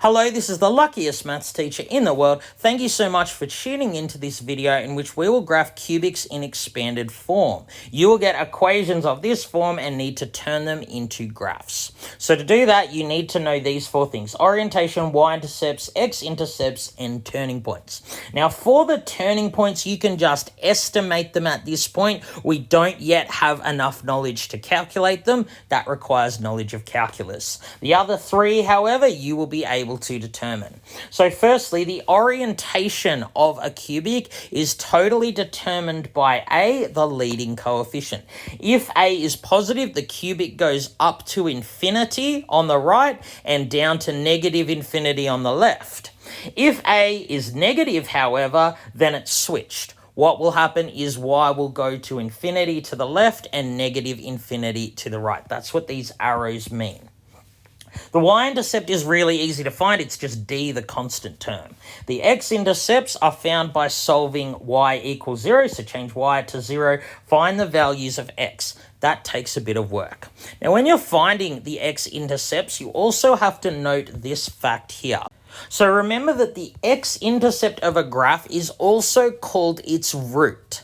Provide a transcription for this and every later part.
Hello, this is the luckiest maths teacher in the world. Thank you so much for tuning into this video in which we will graph cubics in expanded form. You will get equations of this form and need to turn them into graphs. So to do that, you need to know these four things: orientation, Y-intercepts, X-intercepts, and turning points. Now for the turning points, you can just estimate them at this point. We don't yet have enough knowledge to calculate them. That requires knowledge of calculus. The other three, however, you will be able to determine. So firstly, the orientation of a cubic is totally determined by A, the leading coefficient. If A is positive, the cubic goes up to infinity on the right and down to negative infinity on the left. If A is negative, however, then it's switched. What will happen is Y will go to infinity to the left and negative infinity to the right. That's what these arrows mean. The Y-intercept is really easy to find. It's just D, the constant term. The X-intercepts are found by solving Y equals 0. So change Y to 0. Find the values of X. That takes a bit of work. Now, when you're finding the X-intercepts, you also have to note this fact here. So remember that the X-intercept of a graph is also called its root.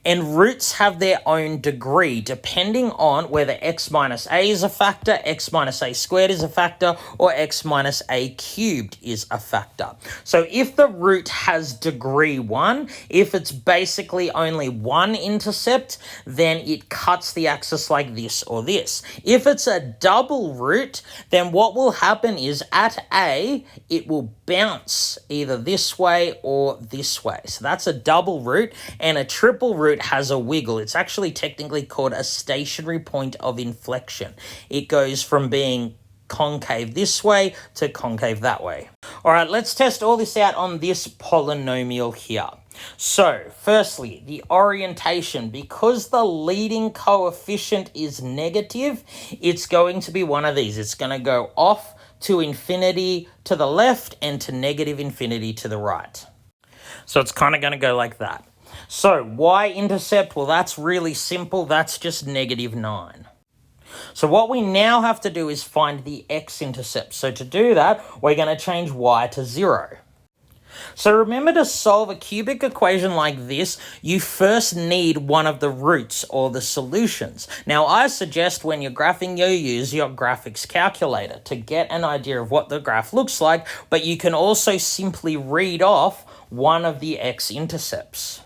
And roots have their own degree depending on whether x minus a is a factor, x minus a squared is a factor, or x minus a cubed is a factor. So if the root has degree 1, if it's basically only one intercept, then it cuts the axis like this or this. If it's a double root, then what will happen is at A, it will bounce either this way or this way. So that's a double root, and a triple root has a wiggle. It's actually technically called a stationary point of inflection. It goes from being concave this way to concave that way. All right, let's test all this out on this polynomial here. So, firstly, the orientation. Because the leading coefficient is negative, it's going to be one of these. It's going to go off to infinity to the left and to negative infinity to the right. So it's kind of going to go like that. So Y-intercept, well, that's really simple. That's just -9. So what we now have to do is find the X-intercept. So to do that, we're going to change Y to 0. So remember, to solve a cubic equation like this, you first need one of the roots or the solutions. Now, I suggest when you're graphing, you use your graphics calculator to get an idea of what the graph looks like, but you can also simply read off one of the X-intercepts.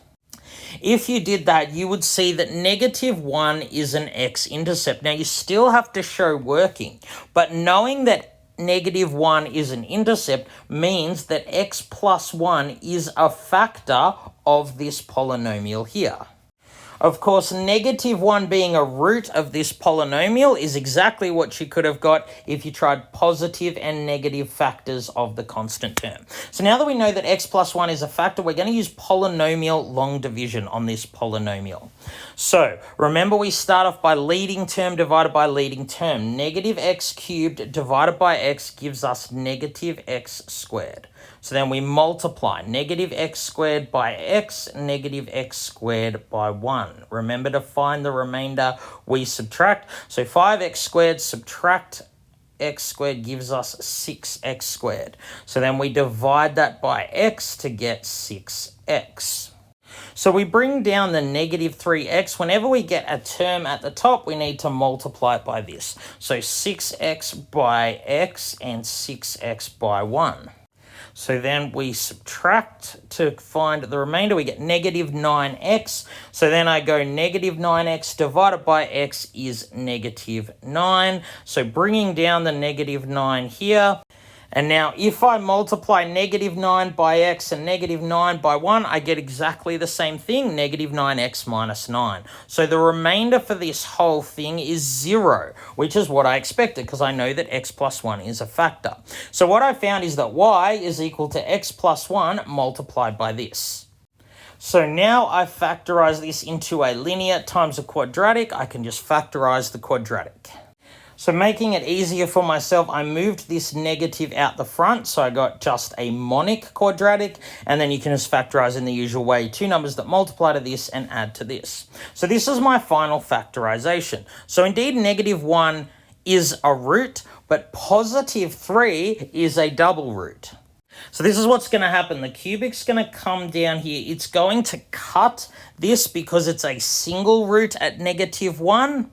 If you did that, you would see that -1 is an X-intercept. Now, you still have to show working, but knowing that -1 is an intercept means that x plus 1 is a factor of this polynomial here. Of course, -1 being a root of this polynomial is exactly what you could have got if you tried positive and negative factors of the constant term. So now that we know that x plus 1 is a factor, we're going to use polynomial long division on this polynomial. So remember, we start off by leading term divided by leading term. (x cubed divided by x gives us (x squared). So then we multiply (x squared by x, (x squared by 1). Remember, to find the remainder, we subtract. So 5x squared subtract x squared gives us 6x squared. So then we divide that by x to get 6x. So we bring down the -3x. Whenever we get a term at the top, we need to multiply it by this. So 6x by x and 6x by 1. So then we subtract to find the remainder. We get -9x. So then I go -9x divided by x is -9. So bringing down the -9 here. And now if I multiply -9 by x and -9 by 1, I get exactly the same thing, -9x minus 9. So the remainder for this whole thing is 0, which is what I expected because I know that x plus 1 is a factor. So what I found is that y is equal to x plus 1 multiplied by this. So now I factorize this into a linear times a quadratic. I can just factorize the quadratic. So making it easier for myself, I moved this negative out the front, so I got just a monic quadratic, and then you can just factorize in the usual way, two numbers that multiply to this and add to this. So this is my final factorization. So indeed, -1 is a root, but positive 3 is a double root. So this is what's going to happen. The cubic's going to come down here. It's going to cut this because it's a single root at -1.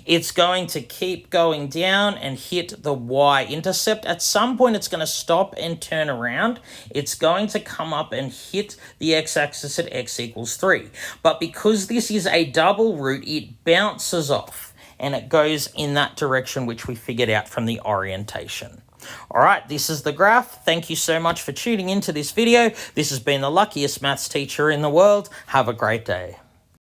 It's going to keep going down and hit the Y-intercept. At some point, it's going to stop and turn around. It's going to come up and hit the x-axis at x equals 3. But because this is a double root, it bounces off and it goes in that direction, which we figured out from the orientation. All right, this is the graph. Thank you so much for tuning into this video. This has been the luckiest maths teacher in the world. Have a great day.